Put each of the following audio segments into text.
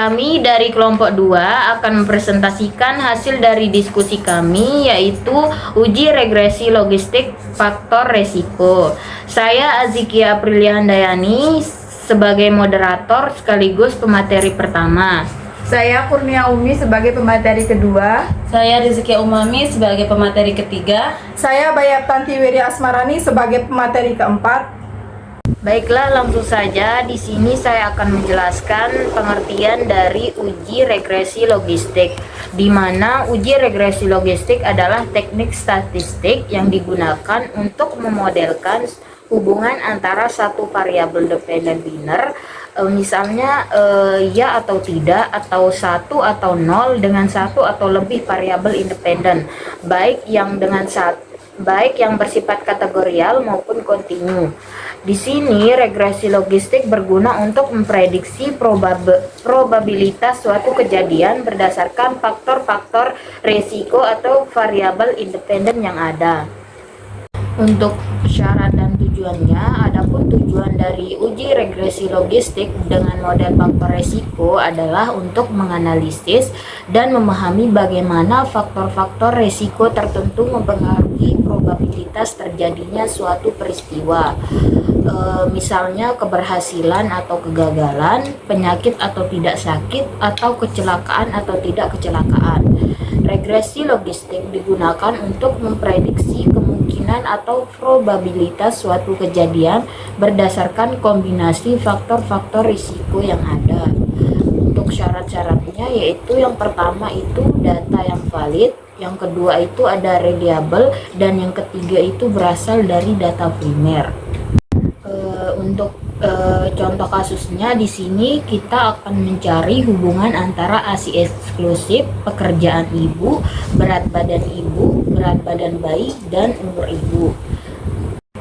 Kami dari kelompok 2 akan mempresentasikan hasil dari diskusi kami, yaitu uji regresi logistik faktor resiko. Saya Azikia Aprilia Handayani sebagai moderator sekaligus pemateri pertama. Saya Kurnia Umi sebagai pemateri kedua. Saya Rizky Umami sebagai pemateri ketiga. Saya Bayaptanti Wirya Asmarani sebagai pemateri keempat. Baiklah, langsung saja di sini saya akan menjelaskan pengertian dari uji regresi logistik, di mana uji regresi logistik adalah teknik statistik yang digunakan untuk memodelkan hubungan antara satu variabel dependent biner, misalnya ya atau tidak, atau satu atau nol dengan satu atau lebih variabel independen, baik yang bersifat kategorial maupun kontinu. Di sini regresi logistik berguna untuk memprediksi probabilitas suatu kejadian berdasarkan faktor-faktor resiko atau variabel independen yang ada. Untuk syarat dan tujuannya, adapun tujuan dari uji regresi logistik dengan model faktor resiko adalah untuk menganalisis dan memahami bagaimana faktor-faktor resiko tertentu mempengaruhi probabilitas terjadinya suatu peristiwa. Misalnya keberhasilan atau kegagalan, penyakit atau tidak sakit, atau kecelakaan atau tidak kecelakaan. Regresi logistik digunakan untuk memprediksi kemungkinan atau probabilitas suatu kejadian berdasarkan kombinasi faktor-faktor risiko yang ada. Untuk syarat-syaratnya yaitu yang pertama itu data yang valid, yang kedua itu ada reliable, dan yang ketiga itu berasal dari data primer. Untuk contoh kasusnya di sini kita akan mencari hubungan antara ASI eksklusif, pekerjaan ibu, berat badan bayi, dan umur ibu.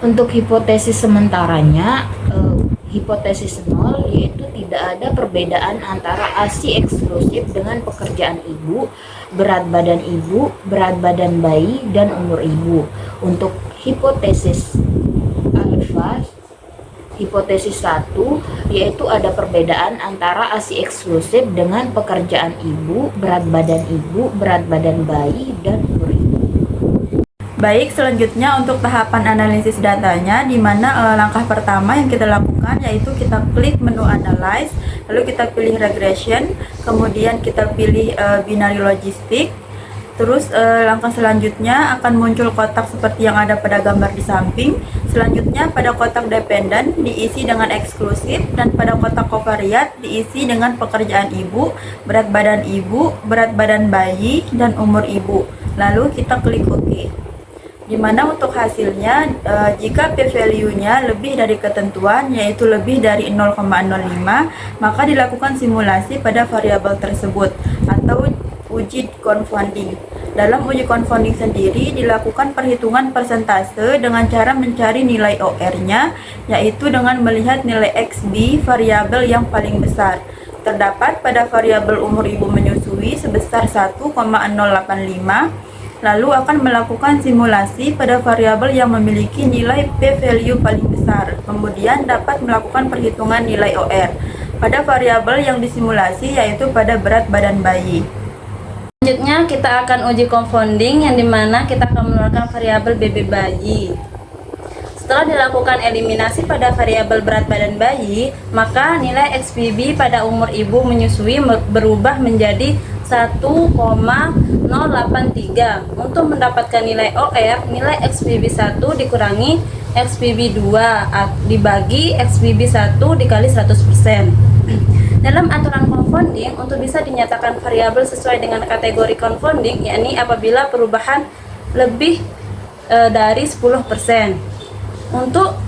Untuk hipotesis sementaranya, hipotesis 0 yaitu tidak ada perbedaan antara ASI eksklusif dengan pekerjaan ibu, berat badan bayi, dan umur ibu. Untuk hipotesis alfa, hipotesis 1 yaitu ada perbedaan antara ASI eksklusif dengan pekerjaan ibu, berat badan bayi, dan umur ibu. Baik, selanjutnya untuk tahapan analisis datanya, di mana langkah pertama yang kita lakukan yaitu kita klik menu analyze, lalu kita pilih regression, kemudian kita pilih binary logistik. Terus langkah selanjutnya akan muncul kotak seperti yang ada pada gambar di samping. Selanjutnya pada kotak dependent diisi dengan eksklusif, dan pada kotak covariat diisi dengan pekerjaan ibu, berat badan bayi, dan umur ibu. Lalu kita klik OK. Dimana untuk hasilnya, jika p-value-nya lebih dari ketentuan, yaitu lebih dari 0,05, maka dilakukan simulasi pada variabel tersebut atau uji confounding. Dalam uji confounding sendiri dilakukan perhitungan persentase dengan cara mencari nilai OR-nya, yaitu dengan melihat nilai XB variabel yang paling besar. Terdapat pada variabel umur ibu menyusui sebesar 1,085, lalu akan melakukan simulasi pada variabel yang memiliki nilai p-value paling besar. Kemudian dapat melakukan perhitungan nilai OR pada variabel yang disimulasi, yaitu pada berat badan bayi. Selanjutnya kita akan uji confounding, yang dimana kita akan mengeluarkan variabel BB bayi. Setelah dilakukan eliminasi pada variabel berat badan bayi, maka nilai XBB pada umur ibu menyusui berubah menjadi 1,083. Untuk mendapatkan nilai OR, nilai XBB 1 dikurangi XBB 2 dibagi XBB 1 dikali 100%. Dalam aturan confounding, untuk bisa dinyatakan variabel sesuai dengan kategori confounding, yakni apabila perubahan lebih dari 10%. Untuk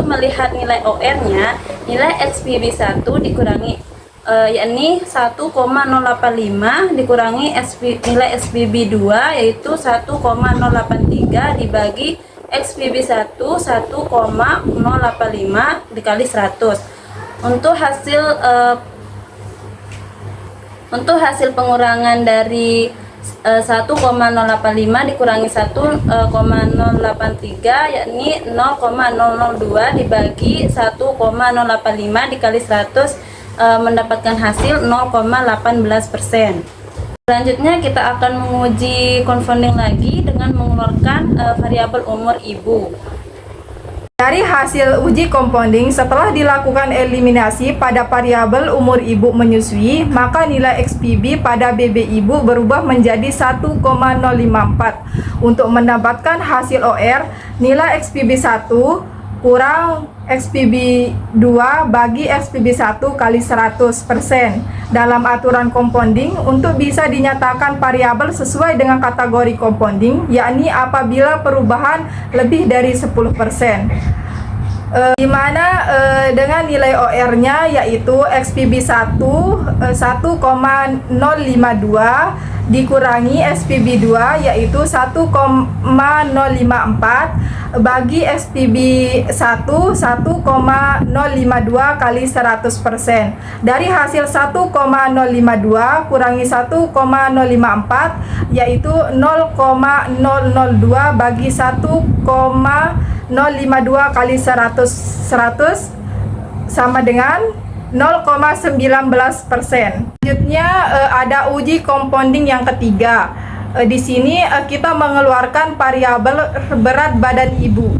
melihat nilai OR-nya, nilai XBB 1 dikurangi yakni 1,085 dikurangi nilai XBB 2 yaitu 1,083 dibagi XBB 1 1,085 dikali 100. Untuk hasil pengurangan dari 1,085 dikurangi 1,083 yakni 0,002 dibagi 1,085 dikali 100 mendapatkan hasil 0,18%. Selanjutnya kita akan menguji confounding lagi dengan mengeluarkan variabel umur ibu. Dari hasil uji compounding, setelah dilakukan eliminasi pada variabel umur ibu menyusui, maka nilai XPB pada BB ibu berubah menjadi 1,054. Untuk mendapatkan hasil OR, nilai XPB 1 kurang XPB 2 bagi XPB 1 kali 100%. Dalam aturan compounding, untuk bisa dinyatakan variabel sesuai dengan kategori compounding, yakni apabila perubahan lebih dari 10%. Di mana dengan nilai OR-nya yaitu XPB 1 1,052 dikurangi XPB 2 yaitu 1,054 bagi XPB 1 1,052 kali 100%. Dari hasil 1,052 kurangi 1,054 yaitu 0,002 bagi 1,052 kali 100 sama dengan 0,19%. Selanjutnya ada uji compounding yang ketiga. Di sini kita mengeluarkan variabel berat badan ibu.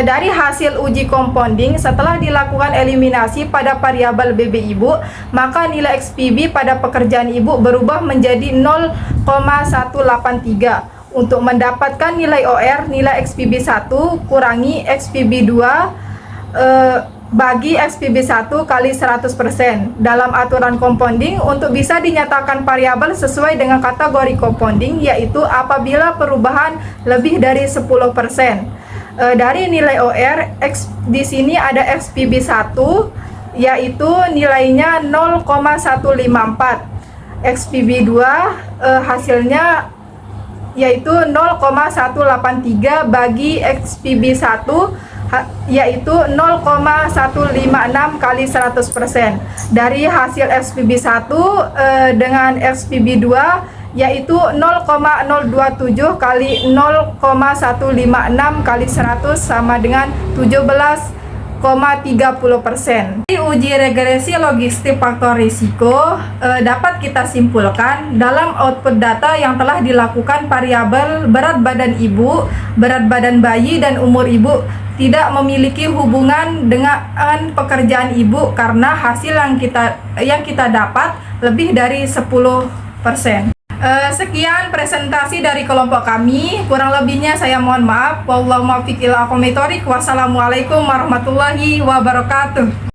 Dari hasil uji compounding, setelah dilakukan eliminasi pada variabel BB ibu, maka nilai XPB pada pekerjaan ibu berubah menjadi 0,183. Untuk mendapatkan nilai OR, nilai XPB 1 kurangi XPB 2 bagi XPB 1 kali 100%. Dalam aturan compounding, untuk bisa dinyatakan variabel sesuai dengan kategori compounding, yaitu apabila perubahan lebih dari 10%. Dari nilai OR, di sini ada XPB 1, yaitu nilainya 0,154. XPB 2 hasilnya yaitu 0,183 bagi XPB 1 yaitu 0,156 kali 100%. Dari hasil XPB 1 dengan XPB 2 yaitu 0,027 kali 0,156 kali 100 sama dengan 17,30%. Di uji regresi logistik faktor risiko dapat kita simpulkan dalam output data yang telah dilakukan variabel berat badan ibu, berat badan bayi, dan umur ibu tidak memiliki hubungan dengan pekerjaan ibu karena hasil yang kita dapat lebih dari 10%. Sekian presentasi dari kelompok kami. Kurang lebihnya saya mohon maaf. Wassalamualaikum warahmatullahi wabarakatuh.